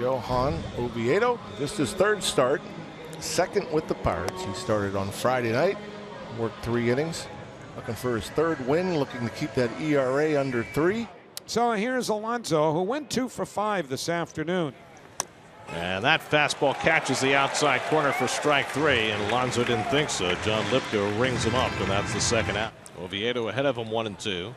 Johan Oviedo, just his third start, second with the Pirates. He started on Friday night, worked 3 innings, looking for his third win, looking to keep that ERA under 3. So here's Alonso, who went 2 for 5 this afternoon. And that fastball catches the outside corner for strike 3, and Alonso didn't think so. John Lipka rings him up, and that's the second out. Oviedo ahead of him 1-2.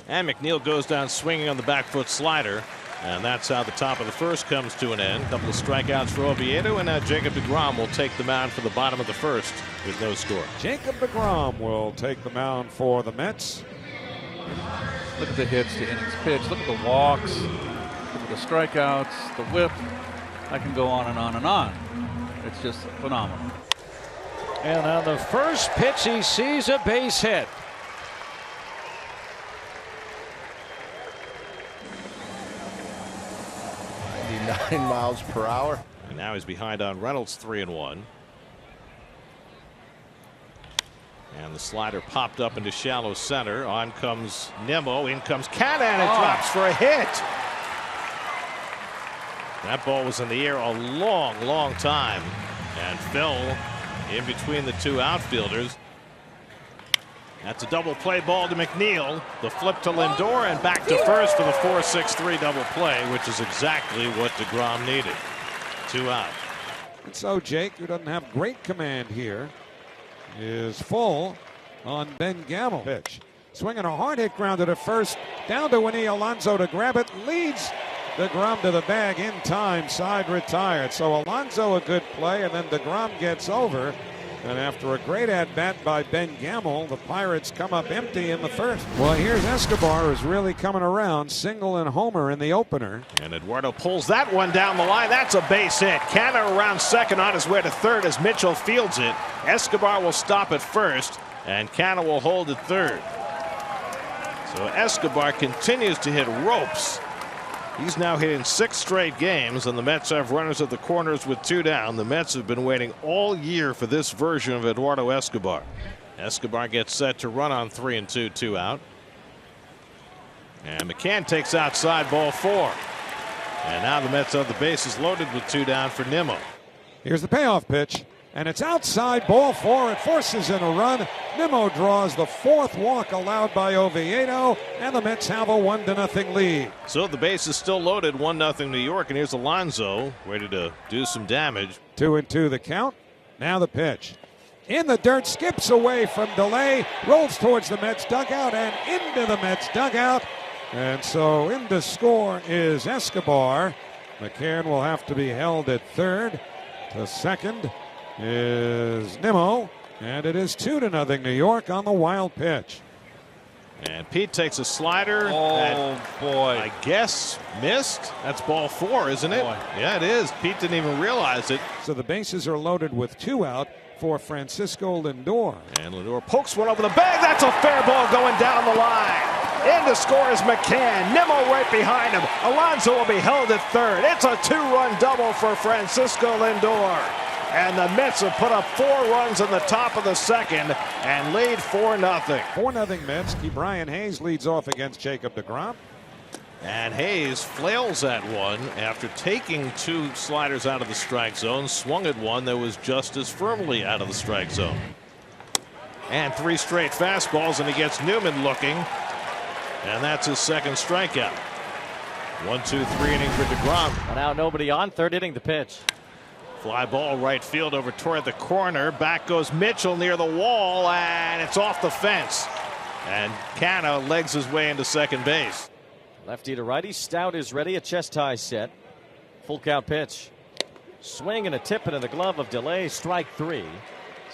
And McNeil goes down swinging on the back foot slider. And that's how the top of the first comes to an end. Couple of strikeouts for Oviedo, and now Jacob deGrom will take the mound for the bottom of the first with no score. Jacob deGrom will take the mound for the Mets. Look at the hits, the innings pitched. Look at the walks. Look at the strikeouts, the whip. I can go on and on and on. It's just phenomenal. And on the first pitch, he sees a base hit. 9 miles per hour. And now he's behind on Reynolds 3-1. And the slider popped up into shallow center. On comes Nimmo. In comes Canha, and it drops for a hit. That ball was in the air a long time and fell in between the 2 outfielders. That's a double play ball to McNeil. The flip to Lindor and back to first for the 4-6-3 double play, which is exactly what deGrom needed. 2 out. And so Jake, who doesn't have great command here, is full on Ben Gamel. Pitch. Swinging a hard hit ground to first. Down to Winnie Alonso to grab it. Leads deGrom to the bag in time. Side retired. So Alonso a good play, and then deGrom gets over. And after a great at-bat by Ben Gamel, the Pirates come up empty in the first. Well, here's Escobar, who's really coming around. Single and homer in the opener. And Eduardo pulls that one down the line. That's a base hit. Canha around second on his way to third as Mitchell fields it. Escobar will stop at first, and Canha will hold at third. So Escobar continues to hit ropes. He's now hitting 6 straight games, and the Mets have runners at the corners with 2 down. The Mets have been waiting all year for this version of Eduardo Escobar. Escobar gets set to run on 3-2, 2 out. And McCann takes outside, ball 4. And now the Mets have the bases loaded with 2 down for Nimmo. Here's the payoff pitch, and it's outside, ball 4. It forces in a run. Nimmo draws the 4th walk allowed by Oviedo, and the Mets have a 1-0 lead. So the base is still loaded, 1-0 New York, and here's Alonso ready to do some damage. 2-2 the count. Now the pitch. In the dirt, skips away from delay, rolls towards the Mets dugout and into the Mets dugout. And so in to score is Escobar. McCann will have to be held at third. To second is Nimmo, and it is 2-0 New York on the wild pitch. And Pete takes a slider. Boy. I guess missed. That's ball 4, isn't it? Boy. Yeah, it is. Pete didn't even realize it. So the bases are loaded with 2 out for Francisco Lindor. And Lindor pokes one over the bag. That's a fair ball going down the line. In to score is McCann. Nimmo right behind him. Alonso will be held at third. It's a 2-run double for Francisco Lindor. And the Mets have put up 4 runs in the top of the second and lead 4-0. 4-0 Mets. Brian Hayes leads off against Jacob deGrom. And Hayes flails at one after taking 2 sliders out of the strike zone. Swung at one that was just as firmly out of the strike zone. And 3 straight fastballs, and he gets Newman looking. And that's his second strikeout. 1-2-3 inning for deGrom. 1 out, nobody on. Third inning, the pitch. Fly ball right field over toward the corner. Back goes Mitchell near the wall, and it's off the fence. And Canha legs his way into second base. Lefty to righty. Stout is ready. A chest high set. Full count pitch. Swing and a tip into the glove of delay. Strike 3.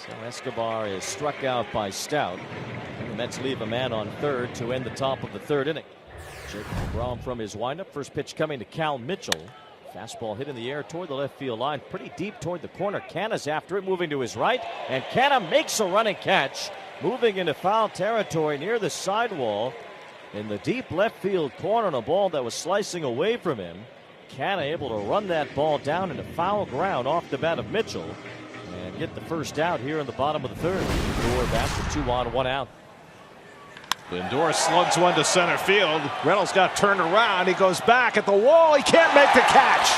So Escobar is struck out by Stout. And the Mets leave a man on third to end the top of the third inning. Jacob deGrom from his windup. First pitch coming to Cal Mitchell. Fastball hit in the air toward the left field line, pretty deep toward the corner. Canha's after it, moving to his right, and Canha makes a running catch, moving into foul territory near the sidewall in the deep left field corner on a ball that was slicing away from him. Canha able to run that ball down into foul ground off the bat of Mitchell and get the first out here in the bottom of the third. Door back with 2 on, 1 out. Lindor slugs one to center field. Reynolds got turned around. He goes back at the wall. He can't make the catch.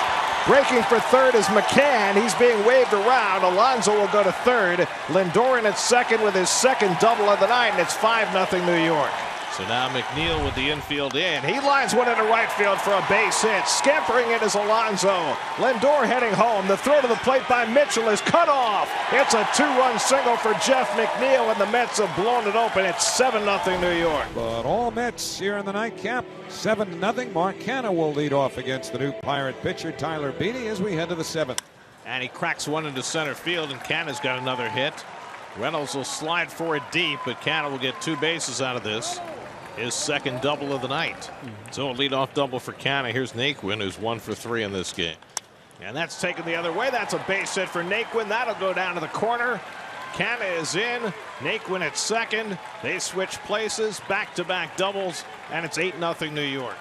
Breaking for third is McCann. He's being waved around. Alonso will go to third. Lindor in at second with his second double of the night, and it's 5-0 New York. So now McNeil with the infield in. He lines one into right field for a base hit. Scampering it is Alonso. Lindor heading home. The throw to the plate by Mitchell is cut off. It's a 2-run single for Jeff McNeil, and the Mets have blown it open. It's 7-0 New York. But all Mets here in the nightcap. 7-0. Mark Canha will lead off against the new Pirate pitcher Tyler Beatty as we head to the 7th. And he cracks one into center field, and Canha's got another hit. Reynolds will slide for it deep, but Canha will get 2 bases out of this. His second double of the night. So a leadoff double for Canha. Here's Naquin, who's 1 for 3 in this game. And that's taken the other way. That's a base hit for Naquin. That'll go down to the corner. Canha is in. Naquin at second. They switch places. Back-to-back doubles. And it's 8-0 New York.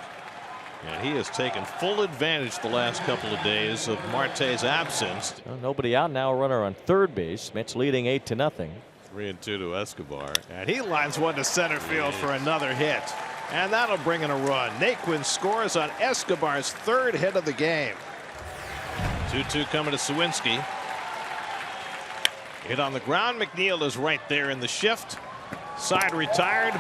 And he has taken full advantage the last couple of days of Marte's absence. Well, nobody out now. A runner on third base. Mets leading 8-0. 3-2 to Escobar. And he lines one to center field for another hit. And that'll bring in a run. Naquin scores on Escobar's third hit of the game. 2-2 coming to Sawinski. Hit on the ground. McNeil is right there in the shift. Side retired.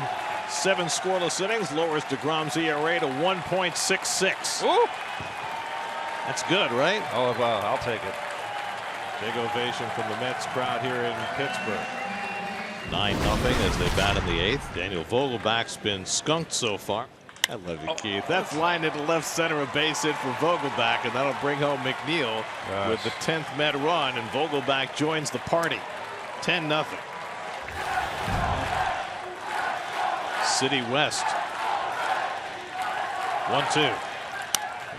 7 scoreless innings. Lowers DeGrom's ERA to 1.66. Ooh. That's good, right? Oh, well, I'll take it. Big ovation from the Mets crowd here in Pittsburgh. 9-0 as they bat in the 8th. Daniel Vogelbach's been skunked so far. I love you, Keith. That's lined into left center, a base hit for Vogelbach, and that'll bring home McNeil with the 10th Met run, and Vogelbach joins the party. 10-0. City West. 1-2.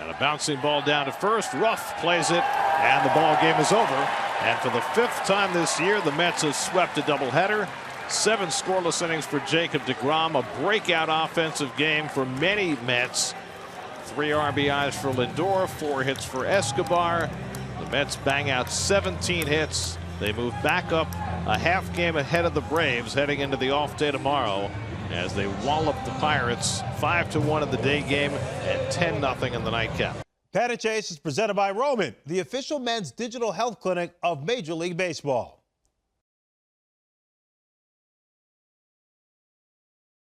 And a bouncing ball down to first. Ruff plays it, and the ball game is over. And for the 5th time this year, the Mets have swept a doubleheader. 7 scoreless innings for Jacob deGrom. A breakout offensive game for many Mets. 3 RBIs for Lindor, 4 hits for Escobar. The Mets bang out 17 hits. They move back up a half game ahead of the Braves heading into the off day tomorrow as they wallop the Pirates 5-1 in the day game and 10-0 in the nightcap. Pat and Chase is presented by Roman, the official men's digital health clinic of Major League Baseball.